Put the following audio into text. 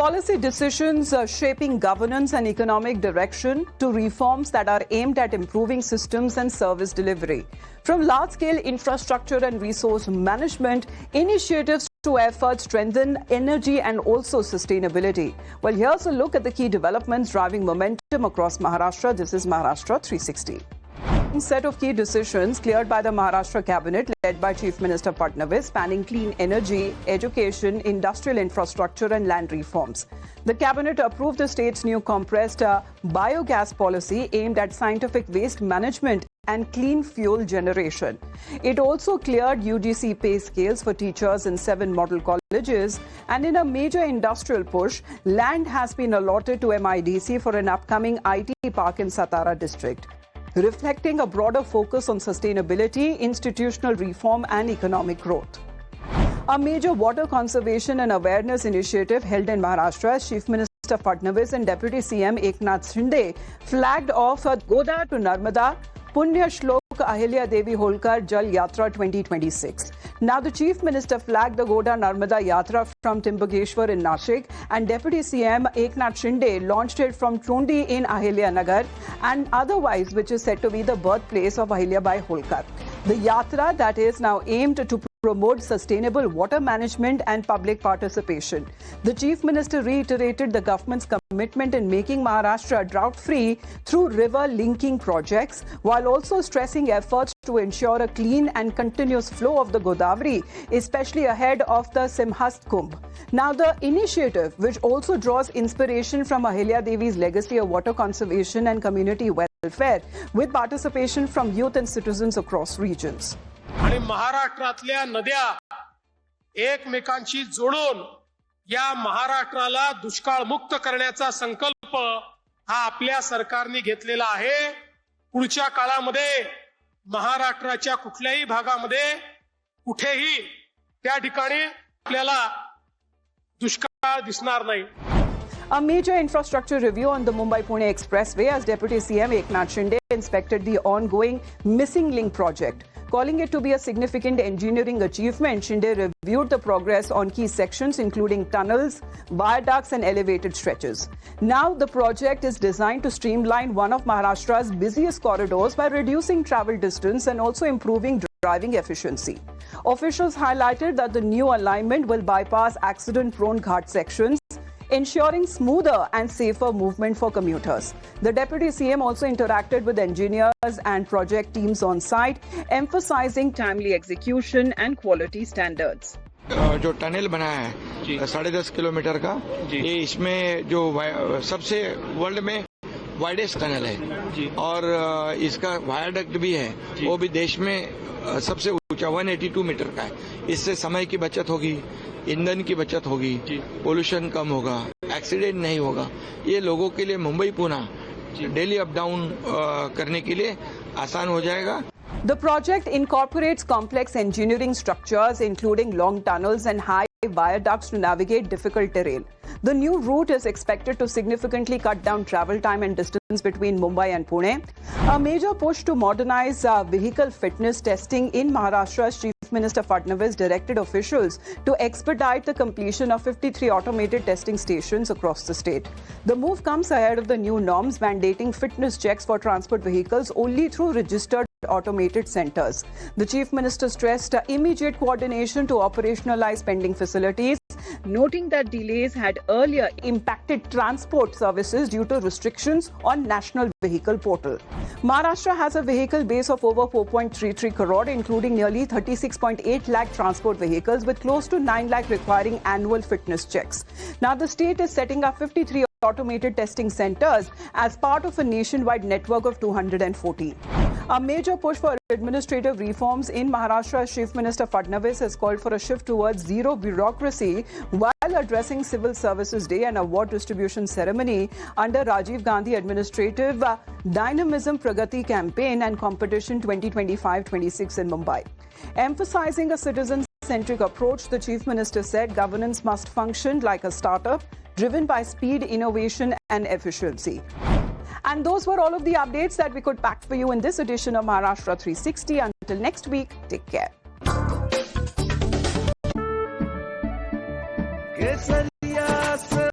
policy decisions shaping governance and economic direction to reforms that are aimed at improving systems and service delivery. From large-scale infrastructure and resource management initiatives to efforts strengthen energy and also sustainability. Well, here's a look at the key developments driving momentum across Maharashtra. This is Maharashtra 360. Set of key decisions cleared by the Maharashtra cabinet led by Chief Minister Fadnavis spanning clean energy, education, industrial infrastructure and land reforms. The cabinet approved the state's new compressed biogas policy aimed at scientific waste management and clean fuel generation. It also cleared UGC pay scales for teachers in 7 model colleges, and in a major industrial push, land has been allotted to MIDC for an upcoming IT park in Satara district, reflecting a broader focus on sustainability, institutional reform and economic growth. A major water conservation and awareness initiative held in Maharashtra as Chief Minister Fadnavis and Deputy CM Eknath Shinde flagged off Godar to Narmada Punya Shlok Ahilya Devi Holkar Jal Yatra 2026. Now the Chief Minister flagged the Godar Narmada Yatra from Trimbakeshwar in Nashik, and Deputy CM Eknath Shinde launched it from Chondi in Ahilya Nagar, and otherwise which is said to be the birthplace of Ahilya Bai Holkar. The Yatra that is now aimed to promote sustainable water management and public participation. The Chief Minister reiterated the government's commitment in making Maharashtra drought-free through river-linking projects, while also stressing efforts to ensure a clean and continuous flow of the Godavari, especially ahead of the Simhast Kumbh. Now, the initiative, which also draws inspiration from Ahilya Devi's legacy of water conservation and community welfare, with participation from youth and citizens across regions. आणि महाराष्ट्रातल्या नद्या एकमेकांशी जोडून या महाराष्ट्राला दुष्काळ मुक्त करण्याचा संकल्प हा आपल्या सरकारने घेतलेला आहे. पुढच्या काळामध्ये महाराष्ट्राच्या कुठल्याही भागामध्ये कुठेही त्या ठिकाणी आपल्याला दुष्काळ दिसणार नाही. A major infrastructure review on the Mumbai-Pune Expressway as Deputy CM Eknath Shinde inspected the ongoing Missing Link project. Calling it to be a significant engineering achievement, Shinde reviewed the progress on key sections including tunnels, viaducts and elevated stretches. Now the project is designed to streamline one of Maharashtra's busiest corridors by reducing travel distance and also improving driving efficiency. Officials highlighted that the new alignment will bypass accident-prone ghat sections, ensuring smoother and safer movement for commuters. The Deputy CM also interacted with engineers and project teams on site, emphasizing timely execution and quality standards. जो tunnel बना है 10.5 kilometre का, ये इसमें जो सबसे world में widest tunnel है और इसका वायाडक्ट भी है, वो भी देश में सबसे ऊंचा 182 मीटर का है. इससे समय की बचत होगी, ईंधन की बचत होगी, पोल्यूशन कम होगा, एक्सीडेंट नहीं होगा. ये लोगों के लिए Mumbai Pune daily up down करने के लिए आसान हो जाएगा. The project incorporates complex engineering structures including long tunnels and high viaducts to navigate difficult terrain. The new route is expected to significantly cut down travel time and distance between Mumbai and Pune. A major push to modernize vehicle fitness testing in Maharashtra's Chief Minister Fadnavis directed officials to expedite the completion of 53 automated testing stations across the state. The move comes ahead of the new norms mandating fitness checks for transport vehicles only through registered automated centers. The Chief Minister stressed immediate coordination to operationalize pending facilities, noting that delays had earlier impacted transport services due to restrictions on National Vehicle Portal. Maharashtra has a vehicle base of over 4.33 crore, including nearly 36.8 lakh transport vehicles, with close to 9 lakh requiring annual fitness checks. Now, the state is setting up 53 automated testing centers as part of a nationwide network of 240. A major push for administrative reforms in Maharashtra, Chief Minister Fadnavis has called for a shift towards zero bureaucracy while addressing Civil Services Day and award distribution ceremony under Rajiv Gandhi Administrative Dynamism Pragati Campaign and Competition 2025-26 in Mumbai. Emphasizing a citizen-centric approach, the Chief Minister said governance must function like a startup, driven by speed, innovation and efficiency. And those were all of the updates that we could pack for you in this edition of Maharashtra 360. Until next week, take care.